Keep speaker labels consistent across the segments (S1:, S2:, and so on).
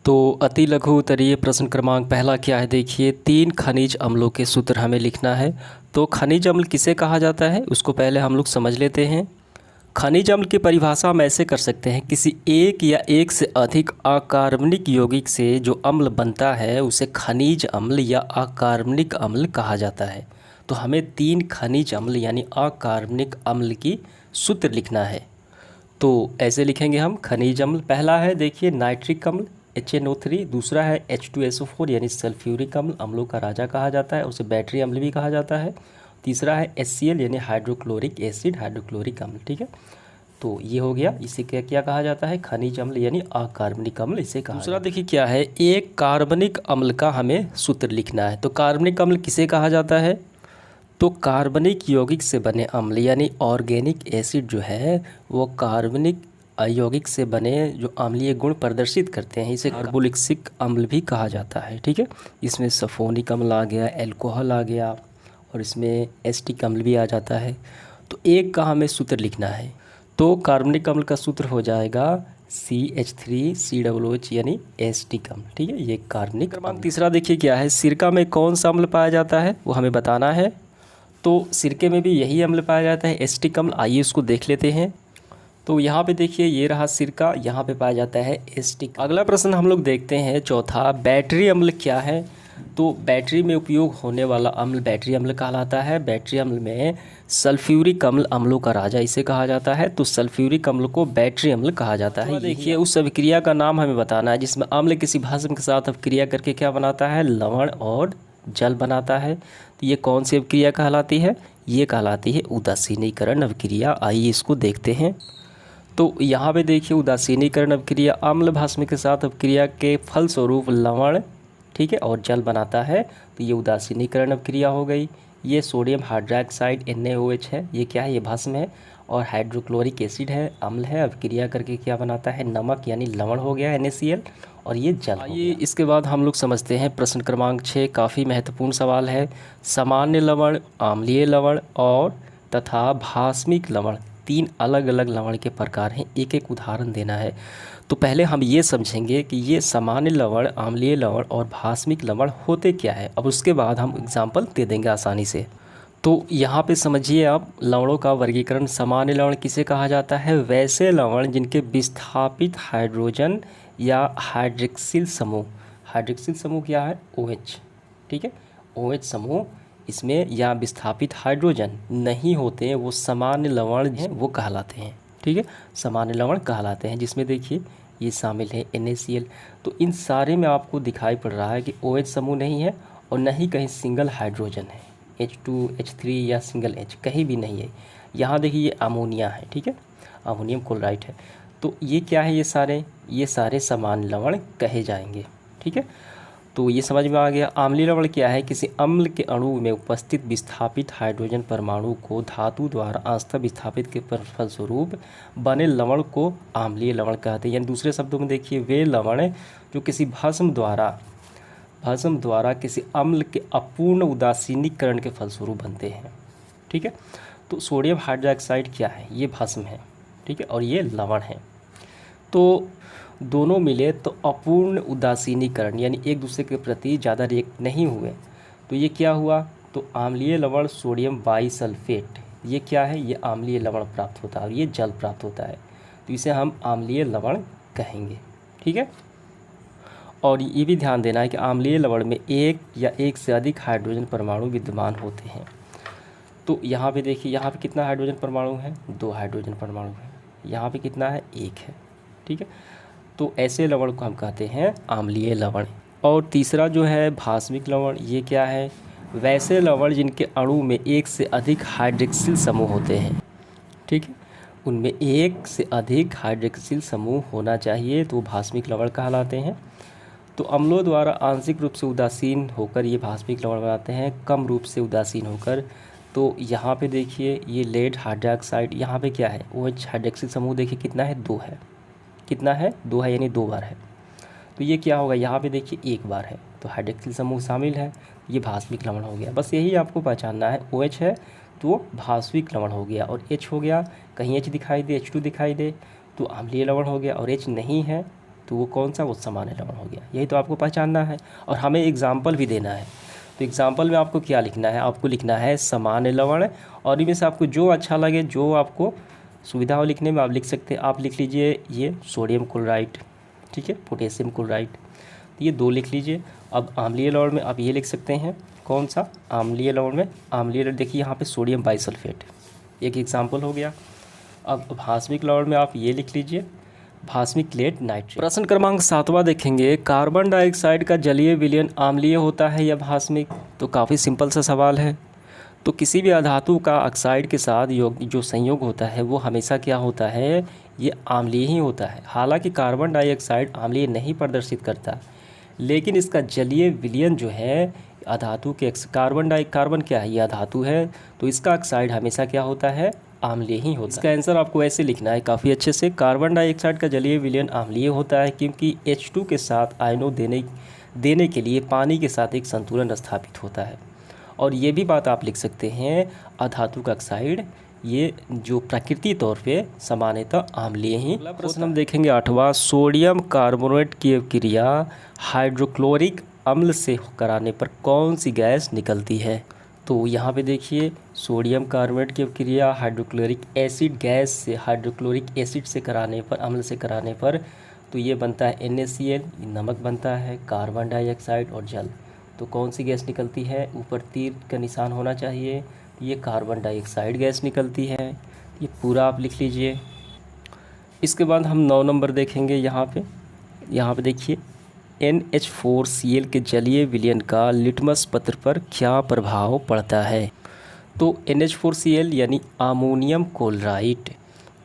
S1: तो अति लघु उत्तरीय प्रश्न क्रमांक पहला क्या है, देखिए 3 खनिज अम्लों के सूत्र हमें लिखना है। तो खनिज अम्ल किसे कहा जाता है उसको पहले हम लोग समझ लेते हैं। खनिज अम्ल की परिभाषा हम ऐसे कर सकते हैं, किसी एक या एक से अधिक अकार्बनिक यौगिक से जो अम्ल बनता है उसे खनिज अम्ल या अकार्बनिक अम्ल कहा जाता है। तो हमें 3 खनिज अम्ल यानी अकार्बनिक अम्ल की सूत्र लिखना है। तो ऐसे लिखेंगे हम। खनिज अम्ल पहला है देखिए नाइट्रिक अम्ल HNO3, दूसरा है H2SO4 यानी सल्फ्यूरिक अम्ल, अम्लों का राजा कहा जाता है, उसे बैटरी अम्ल भी कहा जाता है। तीसरा है HCl यानी हाइड्रोक्लोरिक एसिड, हाइड्रोक्लोरिक अम्ल। ठीक है, तो ये हो गया। इसे क्या क्या कहा जाता है, खनिज अम्ल यानी अकार्बनिक अम्ल इसे कहा। दूसरा देखिए क्या है, एक कार्बनिक अम्ल का हमें सूत्र लिखना है। तो कार्बनिक अम्ल किसे कहा जाता है, तो कार्बनिक यौगिक से बने अम्ल यानी ऑर्गेनिक एसिड जो है वो कार्बनिक यौगिक से बने जो अम्लीय गुण प्रदर्शित करते हैं, इसे कार्बोलिक्सिक अम्ल भी कहा जाता है। ठीक है, इसमें सल्फोनिक अम्ल आ गया, एल्कोहल आ गया और इसमें एसिटिक अम्ल भी आ जाता है। तो एक का हमें सूत्र लिखना है। तो कार्बनिक अम्ल का सूत्र हो जाएगा CH3COOH यानी एसिटिक अम्ल। ठीक है, ये कार्बनिक। क्रमांक तीसरा देखिए क्या है, सिरका में कौन सा अम्ल पाया जाता है वो हमें बताना है। तो सिरके में भी यही अम्ल पाया जाता है, एसिटिक अम्ल। आइए उसको देख लेते हैं। तो यहाँ पे देखिए ये रहा सिरका, यहाँ पे पाया जाता है एसिटिक। अगला प्रश्न हम लोग देखते हैं चौथा, बैटरी अम्ल क्या है। तो बैटरी में उपयोग होने वाला अम्ल बैटरी अम्ल कहलाता है। बैटरी अम्ल में सल्फ्यूरिक अम्ल अम्लों का राजा इसे कहा जाता है। तो सल्फ्यूरिक अम्ल को बैटरी अम्ल कहा जाता है। देखिए उस अभिक्रिया का नाम हमें बताना है जिसमें अम्ल किसी भस्म के साथ अभिक्रिया करके क्या बनाता है, लवण और जल बनाता है। तो ये कौन सी अभिक्रिया कहलाती है, ये कहलाती है उदासीनीकरण अभिक्रिया। आइए इसको देखते हैं। तो यहाँ पे देखिए उदासीनीकरण अभिक्रिया अम्ल भस्म के साथ अभिक्रिया के फलस्वरूप लवण, ठीक है, और जल बनाता है। तो ये उदासीनीकरण अभिक्रिया हो गई। ये सोडियम हाइड्रोक्साइड NaOH है, ये क्या है, ये भस्म है। और हाइड्रोक्लोरिक एसिड है, अम्ल है, अभिक्रिया करके क्या बनाता है, नमक यानी लवण हो गया NaCl, और ये जल हो गया। इसके बाद हम लोग समझते हैं प्रश्न क्रमांक 6, काफ़ी महत्वपूर्ण सवाल है। सामान्य लवण, अम्लीय लवण और तथा भास्मिक लवण 3 अलग अलग लवण के प्रकार हैं, एक एक उदाहरण देना है। तो पहले हम ये समझेंगे कि ये सामान्य लवण, अम्लीय लवण और भास्मिक लवण होते क्या है। अब उसके बाद हम एग्जाम्पल दे देंगे आसानी से। तो यहाँ पे समझिए आप लवणों का वर्गीकरण। सामान्य लवण किसे कहा जाता है, वैसे लवण जिनके विस्थापित हाइड्रोजन या हाइड्रोक्सिल समूह, हाइड्रोक्सिल समूह क्या है, OH, ठीक है, OH समूह इसमें या विस्थापित हाइड्रोजन नहीं होते हैं, वो सामान्य लवण हैं, वो कहलाते हैं। ठीक है, सामान्य लवण कहलाते हैं, जिसमें देखिए ये शामिल है NaCl। तो इन सारे में आपको दिखाई पड़ रहा है कि OH समूह नहीं है और न ही कहीं सिंगल हाइड्रोजन है, H2 H3 या सिंगल H कहीं भी नहीं है। यहाँ देखिए ये अमोनिया है, ठीक है, अमोनियम क्लोराइड है। तो ये क्या है, ये सारे सामान्य लवण कहे जाएंगे। ठीक है, तो ये समझ में आ गया। अम्लीय लवण क्या है, किसी अम्ल के अणु में उपस्थित विस्थापित हाइड्रोजन परमाणु को धातु द्वारा अंशतः विस्थापित के फलस्वरूप बने लवण को अम्लीय लवण कहते हैं। यानी दूसरे शब्दों में देखिए वे लवण जो किसी भस्म द्वारा किसी अम्ल के अपूर्ण उदासीनीकरण के फलस्वरूप बनते हैं। ठीक है, तो सोडियम हाइड्रोक्साइड क्या है, ये भस्म है, ठीक है, और ये लवण है। तो दोनों मिले तो अपूर्ण उदासीनीकरण यानी एक दूसरे के प्रति ज़्यादा रिएक्ट नहीं हुए, तो ये क्या हुआ, तो अम्लीय लवण सोडियम बाइसल्फेट, ये क्या है, ये अम्लीय लवण प्राप्त होता है और ये जल प्राप्त होता है। तो इसे हम अम्लीय लवण कहेंगे। ठीक है, और ये भी ध्यान देना है कि अम्लीय लवण में एक या एक से अधिक हाइड्रोजन परमाणु विद्यमान होते हैं। तो यहाँ पे देखिए, यहाँ पे कितना हाइड्रोजन परमाणु है, 2 हाइड्रोजन परमाणु है। यहाँ पे कितना है, 1 है। ठीक है, तो ऐसे लवण को हम कहते हैं अम्लीय लवण। और तीसरा जो है भास्मिक लवण, ये क्या है, वैसे लवण जिनके अणु में एक से अधिक हाइड्रोक्सिल समूह होते हैं। ठीक है, उनमें एक से अधिक हाइड्रोक्सिल समूह होना चाहिए, तो भास्मिक लवण कहलाते हैं। तो अम्लों द्वारा आंशिक रूप से उदासीन होकर ये भास्मिक लवण बनाते हैं, कम रूप से उदासीन होकर। तो यहाँ पे देखिए ये लेड हाइड्रोक्साइड, यहाँ पे क्या है, OH हाइड्रोक्सिल समूह देखिए कितना है, 2 है, कितना है, 2 है, यानी 2 बार है। तो ये क्या होगा, यहाँ पे देखिए 1 बार है, तो हाइड्रोक्सिल समूह शामिल है, ये भास्मिक लवण हो गया। बस यही आपको पहचानना है, OH है तो भास्मिक लवण हो गया, और H हो गया, कहीं H दिखाई दे, H2 दिखाई दे तो अम्लीय लवण हो गया, और H नहीं है तो वो कौन सा, वो सामान्य लवण हो गया। यही तो आपको पहचानना है और हमें एग्जाम्पल भी देना है। तो एग्जाम्पल में आपको क्या लिखना है, आपको लिखना है सामान्य लवण, और इनमें से आपको जो अच्छा लगे, जो आपको सुविधा हो लिखने में आप लिख सकते हैं। आप लिख लीजिए ये सोडियम क्लोराइड, ठीक है, पोटेशियम क्लोराइड, तो ये 2 लिख लीजिए। अब अम्लीय लवण में आप ये लिख सकते हैं, कौन सा, अम्लीय लवण में, अम्लीय लवण देखिए यहाँ पे सोडियम बाइसल्फेट, एक एग्जाम्पल हो गया। अब भास्मिक लवण में आप ये लिख लीजिए, भास्मिक लेड नाइट्रेट। प्रश्न क्रमांक 7वां देखेंगे, कार्बन डाइऑक्साइड का जलीय विलयन अम्लीय होता है या भास्मिक। तो काफ़ी सिंपल सा सवाल है। तो किसी भी अधातु का ऑक्साइड के साथ जो संयोग होता है वो हमेशा क्या होता है, ये अम्लीय ही होता है। हालांकि कार्बन डाइऑक्साइड अम्लीय नहीं प्रदर्शित करता, लेकिन इसका जलीय विलयन जो है अधातु के, कार्बन क्या है, ये अधातु है, तो इसका ऑक्साइड हमेशा क्या होता है, अम्लीय ही होता है। इसका आंसर आपको ऐसे लिखना है काफ़ी अच्छे से, कार्बन डाइऑक्साइड का जलीय विलयन अम्लीय होता है क्योंकि H2 के साथ आयनों देने के लिए पानी के साथ एक संतुलन स्थापित होता है। और ये भी बात आप लिख सकते हैं, अधातु का ऑक्साइड ये जो प्रकृति तौर पे सामान्यतः अम्लीय ही। अगला प्रश्न हम देखेंगे 8वां, सोडियम कार्बोनेट की क्रिया हाइड्रोक्लोरिक अम्ल से कराने पर कौन सी गैस निकलती है। तो यहाँ पे देखिए सोडियम कार्बोनेट की क्रिया हाइड्रोक्लोरिक एसिड गैस से, हाइड्रोक्लोरिक एसिड से कराने पर, अम्ल से कराने पर, तो ये बनता है NaCl, नमक बनता है, कार्बन डाइऑक्साइड और जल। तो कौन सी गैस निकलती है, ऊपर तीर का निशान होना चाहिए, ये कार्बन डाइऑक्साइड गैस निकलती है। ये पूरा आप लिख लीजिए। इसके बाद हम 9 नंबर देखेंगे। यहाँ पे देखिए NH4Cl के जलीय विलयन का लिटमस पत्र पर क्या प्रभाव पड़ता है। तो NH4Cl यानी अमोनियम क्लोराइड,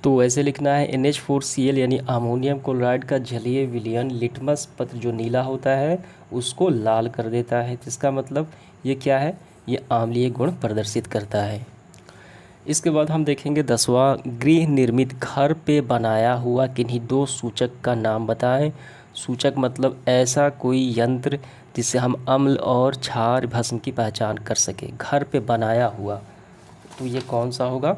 S1: तो ऐसे लिखना है NH4Cl यानी अमोनियम क्लोराइड का जलीय विलयन लिटमस पत्र जो नीला होता है उसको लाल कर देता है। जिसका मतलब ये क्या है, ये अम्लीय गुण प्रदर्शित करता है। इसके बाद हम देखेंगे 10वां, गृह निर्मित घर पे बनाया हुआ किन्हीं 2 सूचक का नाम बताएं। सूचक मतलब ऐसा कोई यंत्र जिससे हम अम्ल और क्षार भस्म की पहचान कर सके। घर पे बनाया हुआ, तो ये कौन सा होगा,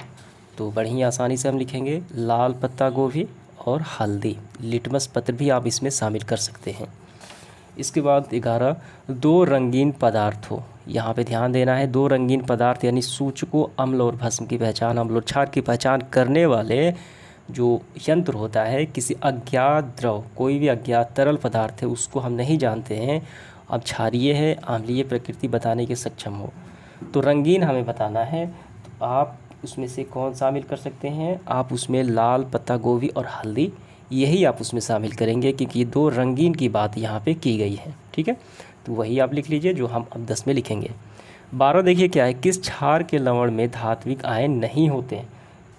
S1: तो बड़ी आसानी से हम लिखेंगे लाल पत्ता गोभी और हल्दी। लिटमस पत्र भी आप इसमें शामिल कर सकते हैं। इसके बाद 11, 2 रंगीन पदार्थों, यहाँ पे ध्यान देना है, 2 रंगीन पदार्थ यानी सूचकों अम्ल और भस्म की पहचान, अम्ल और क्षार की पहचान करने वाले जो यंत्र होता है, किसी अज्ञात द्रव, कोई भी अज्ञात तरल पदार्थ है उसको हम नहीं जानते हैं, अब क्षारीय है अम्लीय प्रकृति बताने के सक्षम हो, तो रंगीन हमें बताना है। तो आप उसमें से कौन शामिल कर सकते हैं, आप उसमें लाल पत्ता गोभी और हल्दी, यही आप उसमें शामिल करेंगे क्योंकि ये 2 रंगीन की बात यहाँ पे की गई है, ठीक है। तो वही आप लिख लीजिए जो हम अब 10 में लिखेंगे। 12 देखिए क्या है, किस क्षार के लवण में धात्विक आयन नहीं होते हैं।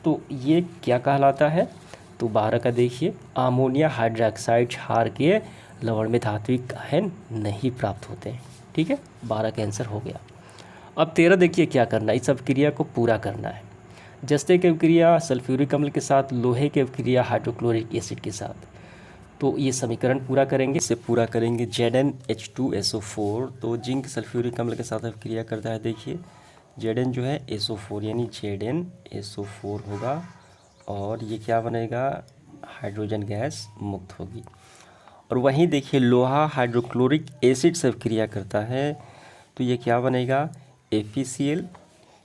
S1: तो ये क्या कहलाता है, तो 12 का देखिए अमोनिया हाइड्रोक्साइड क्षार के लवण में धात्विक आयन नहीं प्राप्त होते हैं, ठीक है। 12 का आंसर हो गया। अब 13 देखिए क्या करना है, इस अभिक्रिया को पूरा करना है। जस्ते की अभिक्रिया सल्फ्यूरिक अम्ल के साथ, लोहे की अभिक्रिया हाइड्रोक्लोरिक एसिड के साथ। तो ये समीकरण पूरा करेंगे, इससे पूरा करेंगे ZnH2SO4। तो जिंक सल्फ्यूरिक अम्ल के साथ अभिक्रिया करता है, देखिए Zn जो है SO4 यानी ZnSO4 होगा और ये क्या बनेगा, हाइड्रोजन गैस मुक्त होगी। और वहीं देखिए लोहा हाइड्रोक्लोरिक एसिड से अभिक्रिया करता है, तो ये क्या बनेगा, FeCl,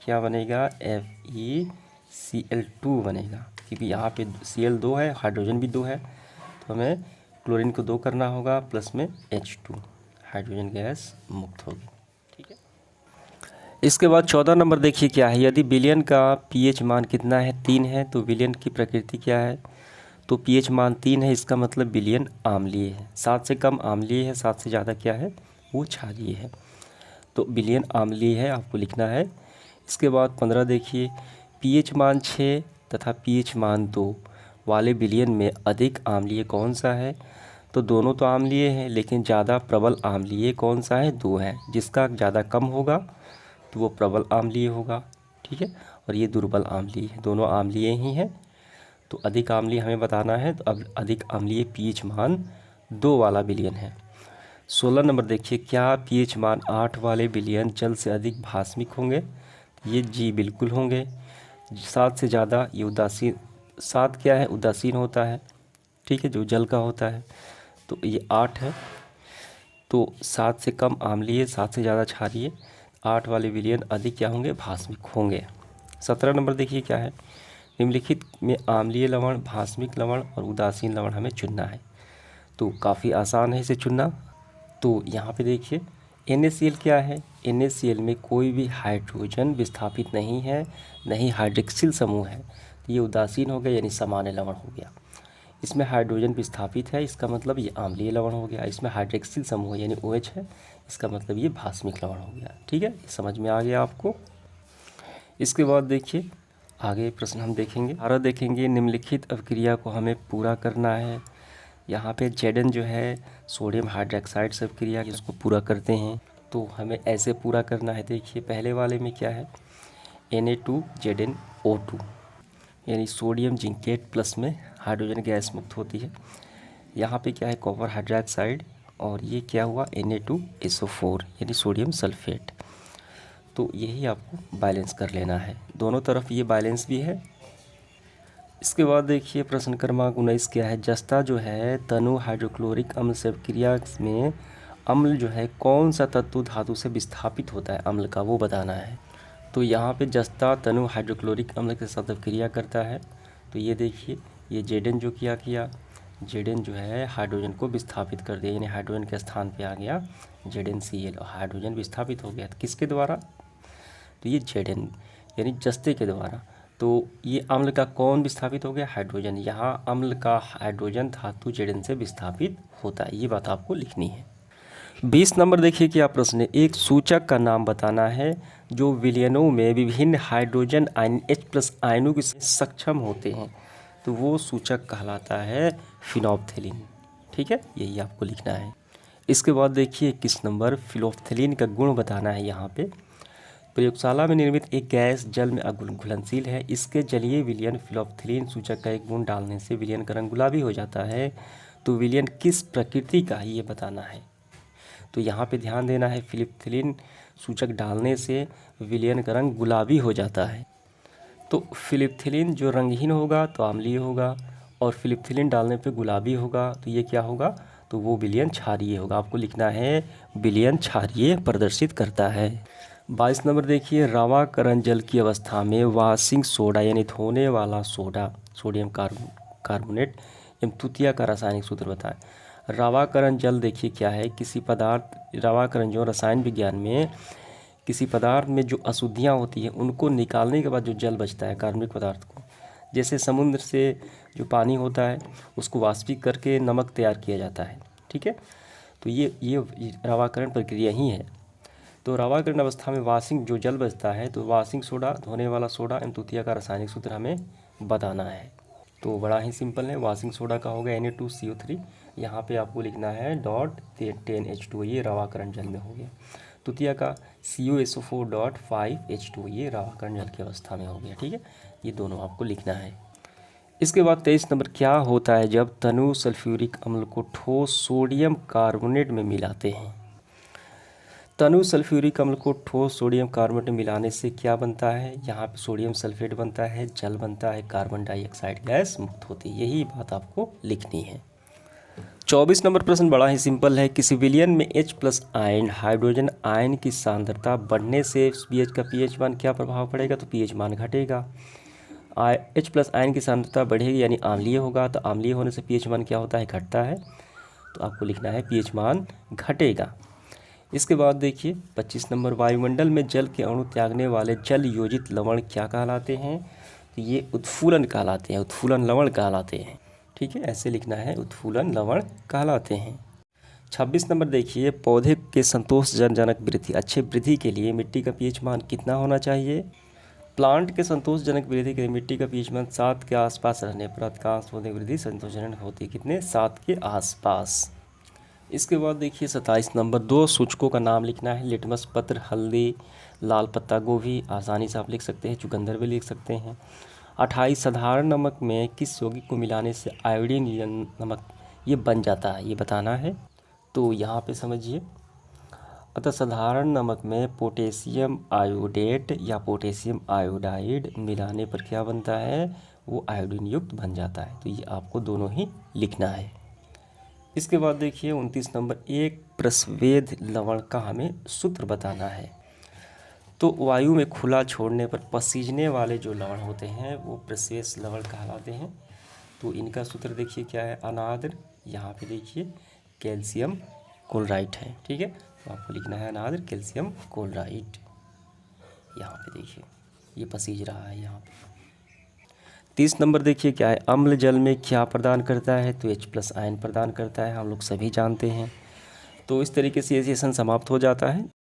S1: क्या बनेगा, FeCl2 बनेगा, क्योंकि यहाँ पे Cl 2 है, हाइड्रोजन भी 2 है, तो हमें क्लोरीन को 2 करना होगा, प्लस में H2, हाइड्रोजन गैस मुक्त होगी, ठीक है। इसके बाद 14 नंबर देखिए क्या है, यदि विलयन का pH मान कितना है, 3 है, तो विलयन की प्रकृति क्या है, तो pH मान 3 है, इसका मतलब विलयन अम्लीय है। 7 से कम अम्लीय है, 7 से ज़्यादा क्या है, वो क्षारीय है। तो विलयन अम्लीय है, आपको लिखना है। इसके बाद 15 देखिए, pH मान 6 तथा pH मान 2 वाले विलयन में अधिक अम्लीय कौन सा है, तो दोनों तो अम्लीय हैं, लेकिन ज़्यादा प्रबल अम्लीय कौन सा है, 2 है। जिसका ज़्यादा कम होगा तो वो प्रबल अम्लीय होगा, ठीक है। और ये दुर्बल अम्लीय है, दोनों अम्लीय ही हैं। तो अधिक अम्लीय हमें बताना है, तो अब अधिक अम्लीय pH मान 2 वाला विलयन है। 16 नंबर देखिए, क्या pH मान 8 वाले विलयन जल से अधिक भास्मिक होंगे, ये जी बिल्कुल होंगे। 7 से ज़्यादा ये उदासीन, 7 क्या है, उदासीन होता है, ठीक है, जो जल का होता है। तो ये 8 है। तो 7 से कम आम्लीय, 7 से ज़्यादा क्षारीय, 8 वाले विलयन अधिक क्या होंगे, भास्मिक होंगे। 17 नंबर देखिए क्या है, निम्नलिखित में आम्लीय लवण, भास्मिक लवण और उदासीन लवण हमें चुनना है। तो काफ़ी आसान है इसे चुनना। तो यहाँ पे देखिए NaCl क्या है, NaCl में कोई भी हाइड्रोजन विस्थापित नहीं है, नहीं हाइड्रोक्सिल समूह है, तो ये उदासीन हो गया यानी सामान्य लवण हो गया। इसमें हाइड्रोजन विस्थापित है, इसका मतलब ये आम्लीय लवण हो गया। इसमें हाइड्रोक्सिल समूह यानी OH है, इसका मतलब ये भास्मिक लवण हो गया। ठीक है, समझ में आ गया आपको। इसके बाद देखिए आगे प्रश्न हम देखेंगे, 18 देखेंगे, निम्नलिखित अभिक्रिया को हमें पूरा करना है। यहाँ पे Zn जो है सोडियम हाइड्रोक्साइड से अभिक्रिया इसको पूरा करते हैं। तो हमें ऐसे पूरा करना है, देखिए पहले वाले में क्या है, Na2ZnO2 यानी सोडियम जिंकेट प्लस में हाइड्रोजन गैस मुक्त होती है। यहाँ पे क्या है, कॉपर हाइड्रोक्साइड, और ये क्या हुआ Na2SO4 यानी सोडियम सल्फेट। तो यही आपको बैलेंस कर लेना है, दोनों तरफ ये बैलेंस भी है। इसके बाद देखिए प्रश्न क्रमांक 19 क्या है, जस्ता जो है तनु हाइड्रोक्लोरिक अम्ल से अभिक्रिया में अम्ल जो है कौन सा तत्व धातु से विस्थापित होता है अम्ल का, वो बताना है। तो यहाँ पे जस्ता तनु हाइड्रोक्लोरिक अम्ल के साथ अभिक्रिया करता है। तो ये देखिए ये Zn जो किया Zn जो है हाइड्रोजन को विस्थापित कर दिया, यानी हाइड्रोजन के स्थान पे आ गया ZnCl और हाइड्रोजन विस्थापित हो गया। तो किसके द्वारा, तो ये Zn यानी जस्ते के द्वारा। तो ये अम्ल का कौन विस्थापित हो गया, हाइड्रोजन। यहाँ अम्ल का हाइड्रोजन धातु Zn से विस्थापित होता है, ये बात आपको लिखनी है। 20 नंबर देखिए क्या प्रश्न है, एक सूचक का नाम बताना है जो विलयनों में विभिन्न हाइड्रोजन आयन H+ आयनों के सक्षम होते हैं। तो वो सूचक कहलाता है फिनोल्फ्थेलिन। ठीक है, यही आपको लिखना है। इसके बाद देखिए 21 नंबर, फिनोल्फ्थेलिन का गुण बताना है। यहाँ पे प्रयोगशाला में निर्मित एक गैस जल में घुलनशील है, इसके जलीय विलयन फिनोल्फ्थेलिन सूचक का एक गुण डालने से विलयन का रंग गुलाबी हो जाता है। तो विलयन किस प्रकृति का है ये बताना है। तो यहाँ पे ध्यान देना है, फिनोल्फ्थेलिन सूचक डालने से विलयन का रंग गुलाबी हो जाता है। तो फिनोल्फ्थेलिन जो रंगहीन होगा तो अम्लीय होगा, और फिनोल्फ्थेलिन डालने पे गुलाबी होगा तो ये क्या होगा, तो वो विलयन क्षारीय होगा। आपको लिखना है विलयन क्षारीय प्रदर्शित करता है। 22 नंबर देखिए, रवाकरण जल की अवस्था में वाशिंग सोडा यानी धोने वाला सोडा, सोडियम कार्बोनेट एवं तुतिया का रासायनिक सूत्र बताएं। रवाकरण जल देखिए क्या है, किसी पदार्थ, रवाकरण जो रसायन विज्ञान में किसी पदार्थ में जो अशुद्धियाँ होती हैं उनको निकालने के बाद जो जल बचता है कार्बनिक पदार्थ को, जैसे समुद्र से जो पानी होता है उसको वाष्पित करके नमक तैयार किया जाता है। ठीक है, तो ये रवाकरण प्रक्रिया ही है। तो रवाकरण अवस्था में वाशिंग जो जल बचता है, तो वाशिंग सोडा, धोने वाला सोडा एवं तुतिया का रासायनिक सूत्र हमें बताना है। तो बड़ा ही सिंपल है, वाशिंग सोडा का होगा Na2CO3, यहाँ पे आपको लिखना है .10H2, ये रवाकरण जल में हो गया। तुतिया का CuSO4.5H2, ये रवाकरण जल की अवस्था में हो गया। ठीक है, ये दोनों आपको लिखना है। इसके बाद 23 नंबर, क्या होता है जब तनु सल्फ्यूरिक अम्ल को ठोस सोडियम कार्बोनेट में मिलाते हैं। तनु सल्फ्यूरिक अम्ल को ठोस सोडियम कार्बोनेट में मिलाने से क्या बनता है, यहाँ पे सोडियम सल्फेट बनता है, जल बनता है, कार्बन डाइऑक्साइड गैस मुक्त होती है, यही बात आपको लिखनी है। 24 नंबर प्रश्न बड़ा ही सिंपल है, किसी विलयन में H+ आयन हाइड्रोजन आयन की सांद्रता बढ़ने से pH का pH मान क्या प्रभाव पड़ेगा, तो pH मान घटेगा। H+ आयन की सांद्रता बढ़ेगी यानी अम्लीय होगा, तो अम्लीय होने से pH मान क्या होता है, घटता है। तो आपको लिखना है pH मान घटेगा। इसके बाद देखिए 25 नंबर, वायुमंडल में जल के अणु त्यागने वाले जल योजित लवण क्या कहलाते हैं, तो ये उत्फूलन कहलाते हैं, उत्फूलन लवण कहलाते हैं। ठीक है, ऐसे लिखना है, उत्फूलन लवण कहलाते हैं। 26 नंबर देखिए, पौधे के संतोषजनक वृद्धि, अच्छे वृद्धि के लिए मिट्टी का pH मान कितना होना चाहिए। प्लांट के संतोषजनक वृद्धि के लिए मिट्टी का pH मान 7 के आसपास रहने पर अधिकांश पौधे वृद्धि संतोषजनक होती है, कितने, 7 के आसपास। इसके बाद देखिए 27 नंबर, 2 सूचकों का नाम लिखना है, लिटमस पत्र, हल्दी, लाल पत्ता गोभी, आसानी से आप लिख सकते हैं, चुकंदर भी लिख सकते हैं। 28 साधारण नमक में किस यौगिक को मिलाने से आयोडीन नमक ये बन जाता है, ये बताना है। तो यहाँ पे समझिए, अतः साधारण नमक में पोटेशियम आयोडेट या पोटेशियम आयोडाइड मिलाने पर क्या बनता है, वो आयोडीन युक्त बन जाता है। तो ये आपको दोनों ही लिखना है। इसके बाद देखिए 29 नंबर, एक प्रस्वेद लवण का हमें सूत्र बताना है। तो वायु में खुला छोड़ने पर पसीजने वाले जो लवण होते हैं वो प्रस्वेद लवण कहलाते हैं। तो इनका सूत्र देखिए क्या है, अनाद्र, यहाँ पे देखिए कैल्शियम क्लोराइड है। ठीक है, तो आपको लिखना है अनाद्र कैल्शियम क्लोराइड। यहाँ पे देखिए ये पसीज रहा है यहाँ पे। 30 नंबर देखिए क्या है, अम्ल जल में क्या प्रदान करता है, तो H+ आयन प्रदान करता है, हम लोग सभी जानते हैं। तो इस तरीके से ये सेशन समाप्त हो जाता है।